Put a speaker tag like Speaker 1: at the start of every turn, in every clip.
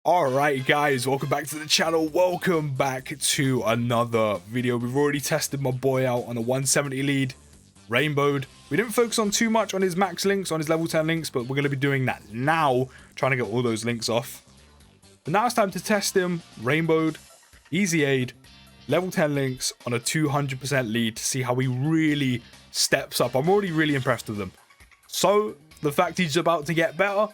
Speaker 1: Alright guys, welcome back to the channel. Welcome back to another video. We've already tested my boy out on a 170 lead, rainbowed. We didn't focus on too much on his max links, on his level 10 links, but we're going to be doing that now, trying to get all those links off. But now it's time to test him, rainbowed, easy aid, level 10 links on a 200% lead to see how he really steps up. I'm already really impressed with him. So the fact he's about to get better,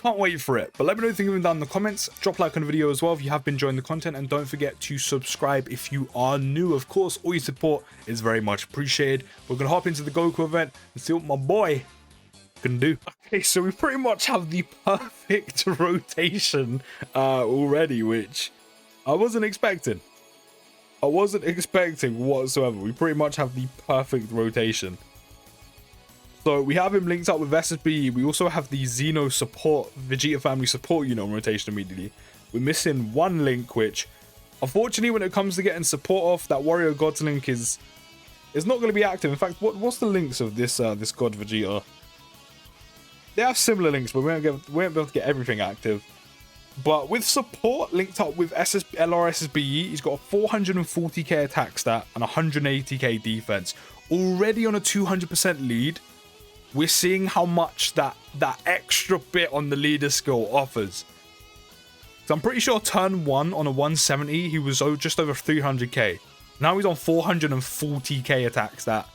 Speaker 1: can't wait for it. But let me know what you think of him down in the comments. Drop a like on the video as well if you have been enjoying the content, and don't forget to subscribe if you are new. Of course, all your support is very much appreciated. We're gonna hop into the Goku event and see what my boy can do. Okay, so we pretty much have the perfect rotation already, which I wasn't expecting. I wasn't expecting whatsoever. We pretty much have the perfect rotation. So we have him linked up with SSBE. We also have the Xeno support, Vegeta family support unit on rotation immediately. We're missing one link, which unfortunately when it comes to getting support off, that Warrior Gods link is not going to be active. In fact, what's the links of this this God Vegeta? They have similar links, but we won't be able to get everything active. But with support linked up with LRSSBE, he's got a 440k attack stat and 180k defense. Already on a 200% lead. We're seeing how much that extra bit on the leader skill offers. So I'm pretty sure turn 1 on a 170, he was just over 300k. Now he's on 440k attack stat,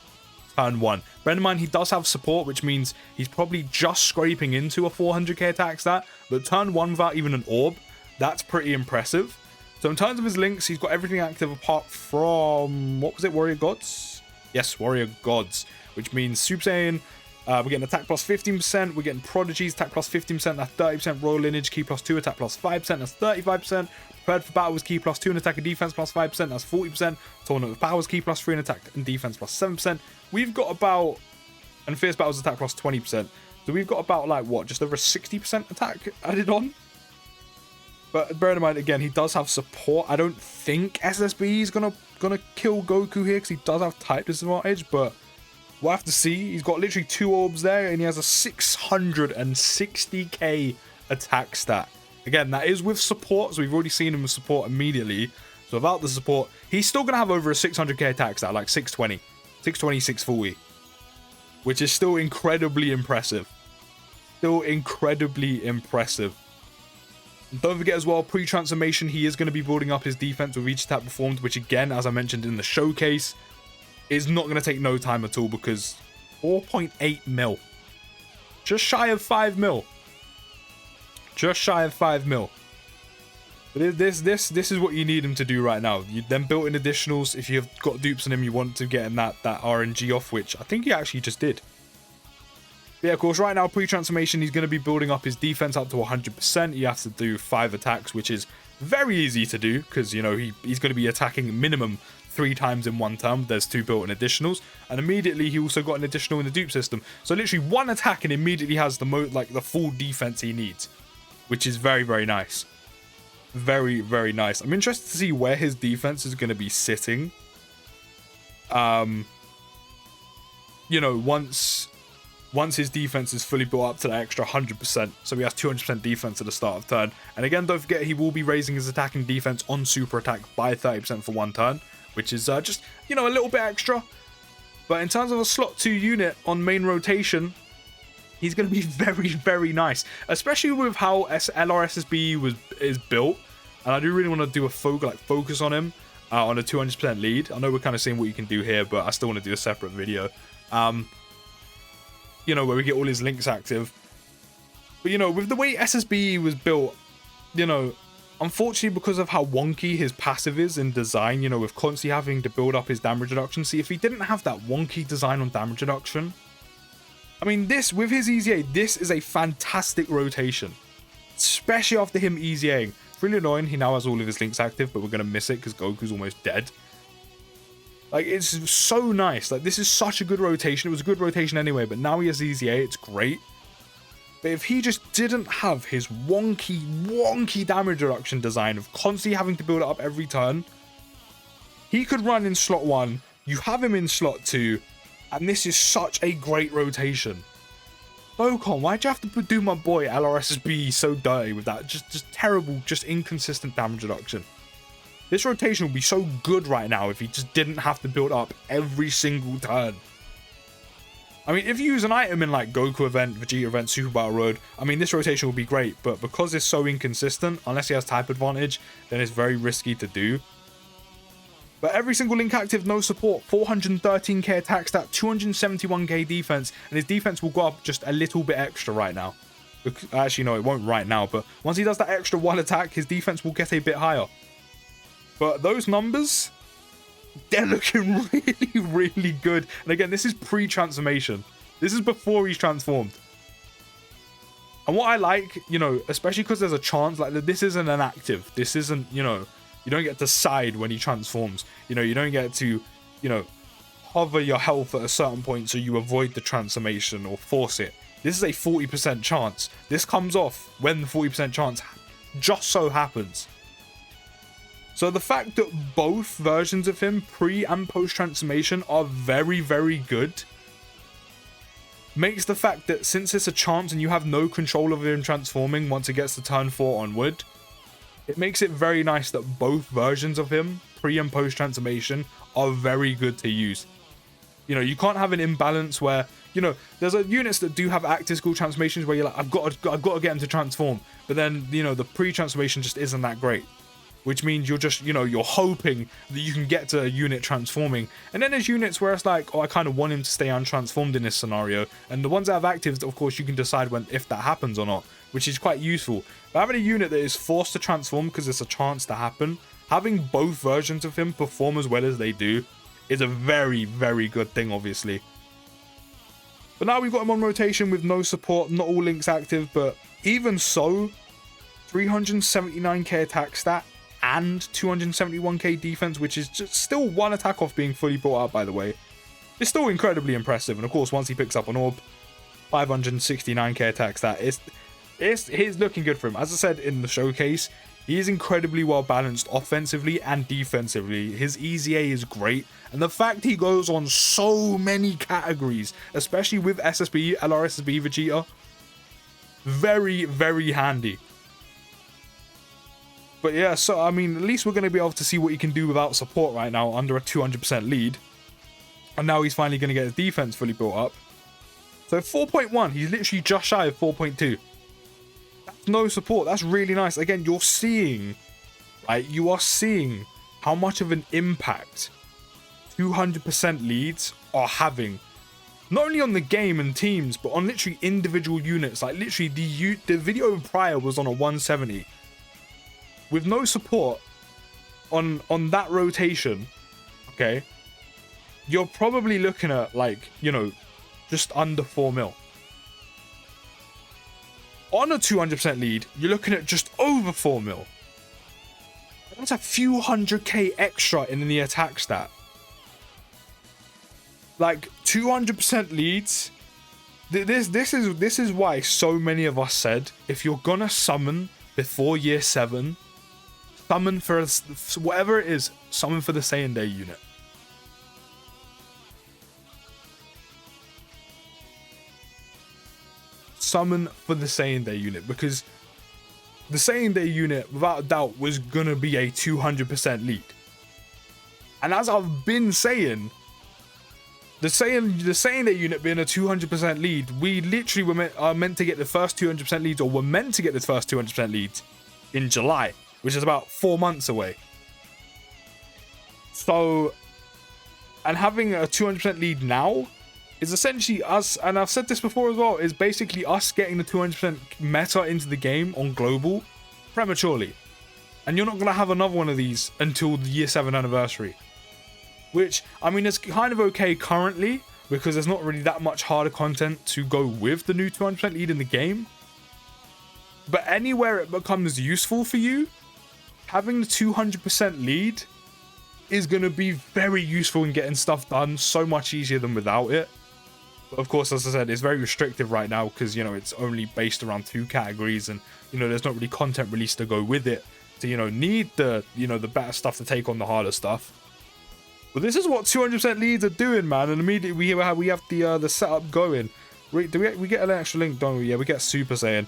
Speaker 1: turn 1. Bear in mind, he does have support, which means he's probably just scraping into a 400k attack stat. But turn 1 without even an orb, that's pretty impressive. So in terms of his links, he's got everything active apart from, what was it, Warrior Gods? Yes, Warrior Gods, which means Super Saiyan. We're getting attack plus 15%, we're getting prodigies, attack plus 15%, that's 30%, royal lineage, key plus 2, attack plus 5%, that's 35%, prepared for battle with key plus 2 and attack and defense plus 5%, that's 40%, tournament of powers, key plus 3 and attack and defense plus 7%. We've got about, and fierce battles attack plus 20%, so we've got about like what, just over 60% attack added on. But bear in mind, again, he does have support. I don't think SSBE is gonna kill Goku here because he does have type disadvantage, but we'll have to see. He's got literally 2 orbs there, and he has a 660k attack stat. Again, that is with support, so we've already seen him with support immediately. So without the support, he's still going to have over a 600k attack stat, like 620, 640, which is still incredibly impressive. Still incredibly impressive. And don't forget as well, pre-transformation, he is going to be building up his defense with each attack performed, which again, as I mentioned in the showcase, is not going to take no time at all, because 4.8 mil. Just shy of 5 mil. Just shy of 5 mil. But this is what you need him to do right now. You then built in additionals. If you've got dupes on him, you want to get in that RNG off, which I think he actually just did. But yeah, of course, right now, pre-transformation, he's going to be building up his defense up to 100%. He has to do 5 attacks, which is very easy to do, because, you know, he's going to be attacking minimum 3 times in one turn. There's 2 built-in additionals, and immediately he also got an additional in the dupe system. So literally 1 attack and immediately has the full defense he needs, which is very, very nice. Very, very nice. I'm interested to see where his defense is going to be sitting. You know, once his defense is fully built up to that extra 100%, so he has 200% defense at the start of turn. And again, don't forget, he will be raising his attacking defense on super attack by 30% for 1 turn, which is just, you know, a little bit extra. But in terms of a slot 2 unit on main rotation, he's going to be very, very nice, especially with how LRSSBE is built. And I do really want to do a focus on him on a 200% lead. I know we're kind of seeing what you can do here, but I still want to do a separate video. You know, where we get all his links active. But, you know, with the way SSBE was built, you know, unfortunately, because of how wonky his passive is in design, you know, with constantly having to build up his damage reduction. See, if he didn't have that wonky design on damage reduction, I mean, with his EZA, this is a fantastic rotation. Especially after him EZAing. It's really annoying, he now has all of his links active, but we're going to miss it because Goku's almost dead. Like, it's so nice. Like, this is such a good rotation. It was a good rotation anyway, but now he has EZA. It's great. But if he just didn't have his wonky damage reduction design of constantly having to build it up every turn, he could run in slot 1. You have him in slot 2. And this is such a great rotation. Dokkan, why'd you have to do my boy LRSSB so dirty with that? Just terrible, just inconsistent damage reduction. This rotation would be so good right now if he just didn't have to build up every single turn. I mean, if you use an item in like Goku event, Vegeta event, Super Battle Road, I mean, this rotation will be great, but because it's so inconsistent, unless he has type advantage, then it's very risky to do. But every single link active, no support, 413k attack stat, 271k defense, and his defense will go up just a little bit extra right now. Actually, no, it won't right now, but once he does that extra one attack, his defense will get a bit higher. But those numbers, they're looking really, really good. And again, this is pre-transformation. This is before he's transformed. And what I like, you know, especially because there's a chance, like, this isn't an active. This isn't, you know, you don't get to side when he transforms. You know, you don't get to, you know, hover your health at a certain point so you avoid the transformation or force it. This is a 40% chance. This comes off when the 40% chance just so happens. So the fact that both versions of him, pre and post transformation, are very, very good makes the fact that since it's a chance and you have no control over him transforming once it gets to turn 4 onward, it makes it very nice that both versions of him, pre and post transformation, are very good to use. You know, you can't have an imbalance where, you know, there's units that do have active school transformations where you're like, I've got to get him to transform, but then, you know, the pre-transformation just isn't that great, which means you're just, you know, you're hoping that you can get to a unit transforming. And then there's units where it's like, oh, I kind of want him to stay untransformed in this scenario, and the ones that have actives, of course, you can decide when if that happens or not, which is quite useful. But having a unit that is forced to transform because it's a chance to happen, having both versions of him perform as well as they do is a very, very good thing, obviously. But now we've got him on rotation with no support, not all links active, but even so, 379k attack stat and 271k defense, which is just still one attack off being fully brought up, by the way. It's still incredibly impressive, and of course, once he picks up an orb, 569k attack stat. He's looking good for him. As I said in the showcase, he is incredibly well balanced offensively and defensively. His EZA is great, and the fact he goes on so many categories, especially with SSBE, LRSSBE Vegeta, very, very handy. But yeah, so I mean, at least we're going to be able to see what he can do without support right now under a 200% lead. And now he's finally going to get his defense fully built up. So 4.1, he's literally just shy of 4.2. That's no support. That's really nice. Again, you're seeing, right? You are seeing how much of an impact 200% leads are having. Not only on the game and teams, but on literally individual units. Like literally the video prior was on a 170. With no support on that rotation, okay, you're probably looking at, like, you know, just under 4 mil. On a 200% lead, you're looking at just over 4 mil. That's a few 100k extra in the attack stat. Like 200% leads. This is why so many of us said, if you're gonna summon before year 7, summon for whatever it is, summon for the Saiyan Day unit. Summon for the Saiyan Day unit, because the Saiyan Day unit, without a doubt, was gonna be a 200% lead. And as I've been saying, the Saiyan Day unit being a 200% lead, we literally are meant to get the first 200% leads, or were meant to get the first 200% leads in July, which is about 4 months away. So, and having a 200% lead now is essentially us, and I've said this before as well, is basically us getting the 200% meta into the game on global prematurely. And you're not going to have another one of these until the year 7 anniversary. Which, I mean, it's kind of okay currently, because there's not really that much harder content to go with the new 200% lead in the game. But anywhere it becomes useful for you, having the 200% lead is going to be very useful in getting stuff done so much easier than without it. But of course, as I said, it's very restrictive right now because, you know, it's only based around 2 categories and, you know, there's not really content released to go with it to, you know, need the, you know, the better stuff to take on the harder stuff. But this is what 200% leads are doing, man, and immediately we have the setup going. Wait, do we get an extra link, don't we? Yeah, we get Super Saiyan.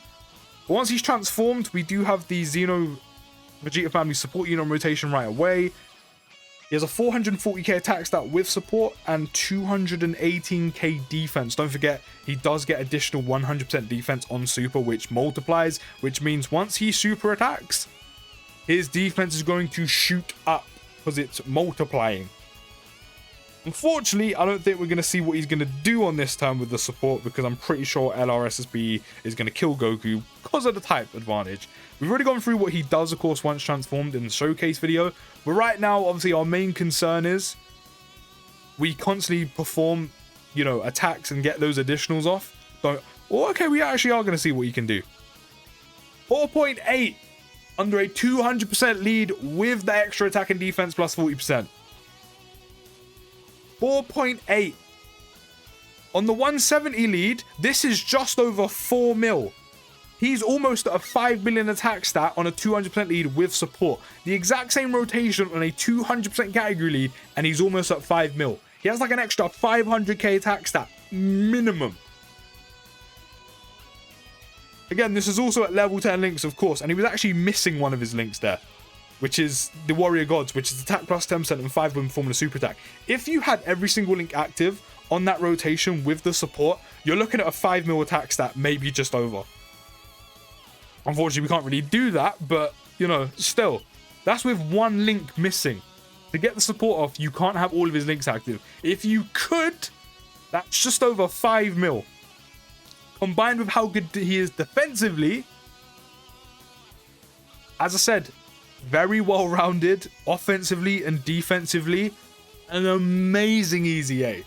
Speaker 1: But once he's transformed, we do have the Xeno Vegeta family support unit on rotation right away. He has a 440k attack stat with support and 218k defense. Don't forget, he does get additional 100% defense on super, which multiplies, which means once he super attacks, his defense is going to shoot up because it's multiplying. Unfortunately, I don't think we're going to see what he's going to do on this turn with the support, because I'm pretty sure SSBE is going to kill Goku because of the type advantage. We've already gone through what he does, of course, once transformed in the showcase video. But right now, obviously, our main concern is we constantly perform, you know, attacks and get those additionals off. Oh, okay, we actually are going to see what he can do. 4.8 under a 200% lead with the extra attack and defense plus 40%. 4.8 on the 170 lead. This is just over 4 mil. He's almost at a 5 million attack stat on a 200% lead with support. The exact same rotation on a 200% category lead, and he's almost at 5 mil. He has like an extra 500k attack stat minimum. Again, this is also at level 10 links, of course, and he was actually missing one of his links there, which is the Warrior Gods, which is attack plus 10% and 5 when performing a super attack. If you had every single link active on that rotation with the support, you're looking at a 5 mil attack stat, maybe just over. Unfortunately, we can't really do that, but, you know, still, that's with one link missing. To get the support off, you can't have all of his links active. If you could, that's just over 5 mil. Combined with how good he is defensively, as I said, very well-rounded, offensively and defensively, an amazing EZA.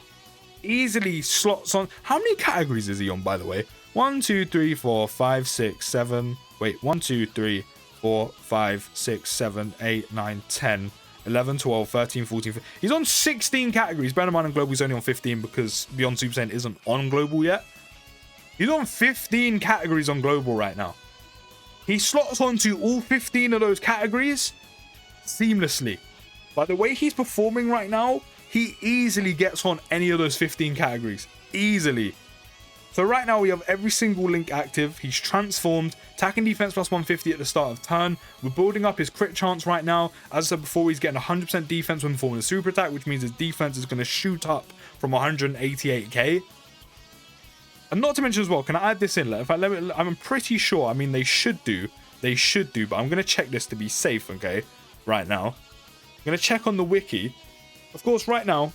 Speaker 1: Easily slots on. How many categories is he on, by the way? 1, 2, 3, 4, 5, 6, 7. Wait, 1, 2, 3, 4, 5, 6, 7, 8, 9, 10, 11, 12, 13, 14. 15. He's on 16 categories. Bear in mind, on global, he's only on 15 because Beyond Super Saiyan isn't on global yet. He's on 15 categories on global right now. He slots onto all 15 of those categories seamlessly. By the way he's performing right now, he easily gets on any of those 15 categories. Easily. So right now we have every single link active. He's transformed. Attack and defense plus 150 at the start of turn. We're building up his crit chance right now. As I said before, he's getting 100% defense when performing a super attack, which means his defense is going to shoot up from 188k. And not to mention as well, can I add this in? In fact, I'm pretty sure, I mean, they should do, but I'm going to check this to be safe, okay, right now. I'm going to check on the wiki. Of course, right now,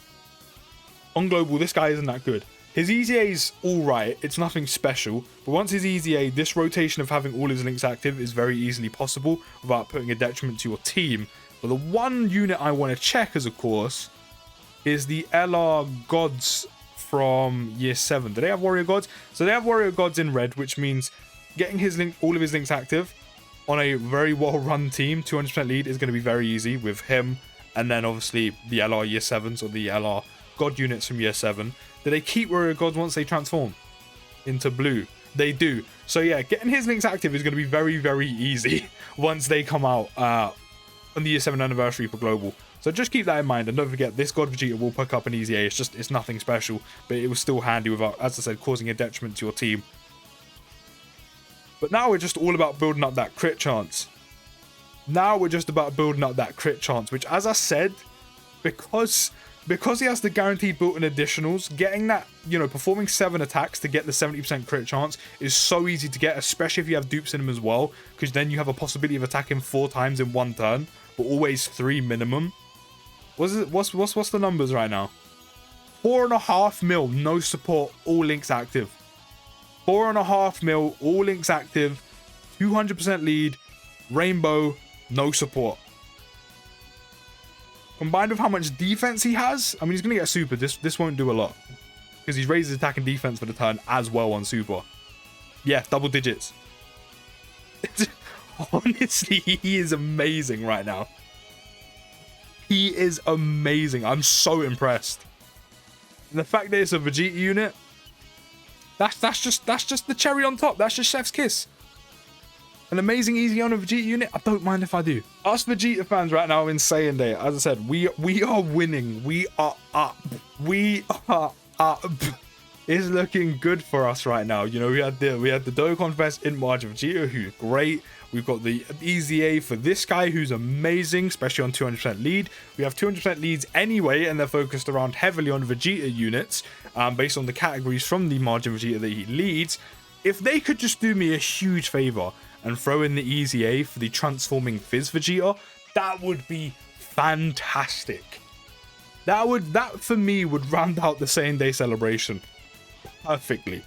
Speaker 1: on global, this guy isn't that good. His EZA is alright, it's nothing special, but once his EZA, this rotation of having all his links active is very easily possible without putting a detriment to your team. But the one unit I want to check, as of course, is the LR Gods from year 7. Do they have Warrior Gods? So they have Warrior Gods in red, which means getting his link, all of his links active on a very well-run team, 200% lead, is going to be very easy with him, and then obviously the LR year 7s or the LR God units from year 7. Do they keep Warrior Gods once they transform into blue? They do. So yeah, getting his links active is going to be very, very easy once they come out on the year 7 anniversary for global. So just keep that in mind, and don't forget, this God Vegeta will pick up an EZA. It's nothing special, but it was still handy without, as I said, causing a detriment to your team. But now we're just all about building up that crit chance. Which, as I said, because he has the guaranteed built-in additionals, getting that, you know, performing 7 attacks to get the 70% crit chance is so easy to get, especially if you have dupes in them as well, because then you have a possibility of attacking 4 times in one turn, but always 3 minimum. What's the numbers right now? 4.5 mil, no support, all links active. 4.5 mil, all links active, 200% lead, rainbow, no support. Combined with how much defense he has, I mean, he's going to get a super. This won't do a lot, because he's raised his attack and defense for the turn as well on super. Yeah, double digits. Honestly, he is amazing right now. He is amazing. I'm so impressed. And the fact that it's a Vegeta unit, that's just the cherry on top. That's just chef's kiss. An amazing easy on a Vegeta unit. I don't mind if I do. Us Vegeta fans right now in Saiyan Day, as I said, we are winning. We are up. We are up. is looking good for us right now. You know, we had the Dokkan Fest in Margin Vegeta, who's great. We've got the EZA for this guy, who's amazing, especially on 200% lead. We have 200% leads anyway, and they're focused around heavily on Vegeta units, based on the categories from the Margin Vegeta that he leads. If they could just do me a huge favor and throw in the EZA for the transforming Fizz Vegeta, that would be fantastic. That for me would round out the same day celebration perfectly.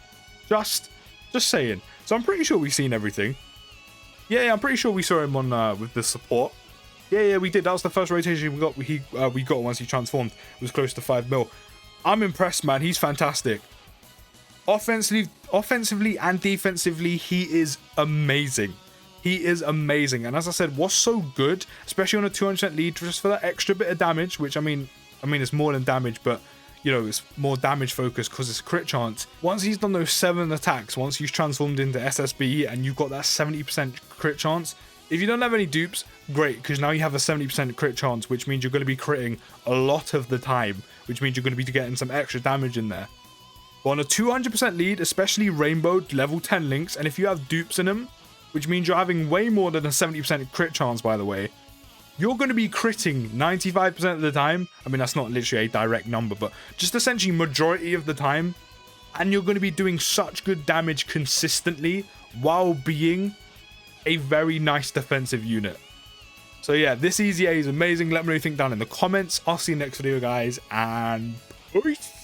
Speaker 1: Just saying. So I'm pretty sure we've seen everything. Yeah, I'm pretty sure we saw him on with the support. Yeah, we did. That was the first rotation we got once he transformed. It was close to 5 mil. I'm impressed, man. He's fantastic. Offensively and defensively, he is amazing. He is amazing. And as I said, what's so good, especially on a 200% lead, just for that extra bit of damage, which I mean it's more than damage, but you know, it's more damage focused because it's crit chance. Once he's done those 7 attacks, once he's transformed into SSBE and you've got that 70% crit chance, if you don't have any dupes, great, because now you have a 70% crit chance, which means you're going to be critting a lot of the time, which means you're going to be getting some extra damage in there. But on a 200% lead, especially rainbowed level 10 links, and if you have dupes in them, which means you're having way more than a 70% crit chance, by the way, you're going to be critting 95% of the time. I mean, that's not literally a direct number, but just essentially majority of the time. And you're going to be doing such good damage consistently while being a very nice defensive unit. So yeah, this EZA is amazing. Let me know what you think down in the comments. I'll see you next video, guys, and peace.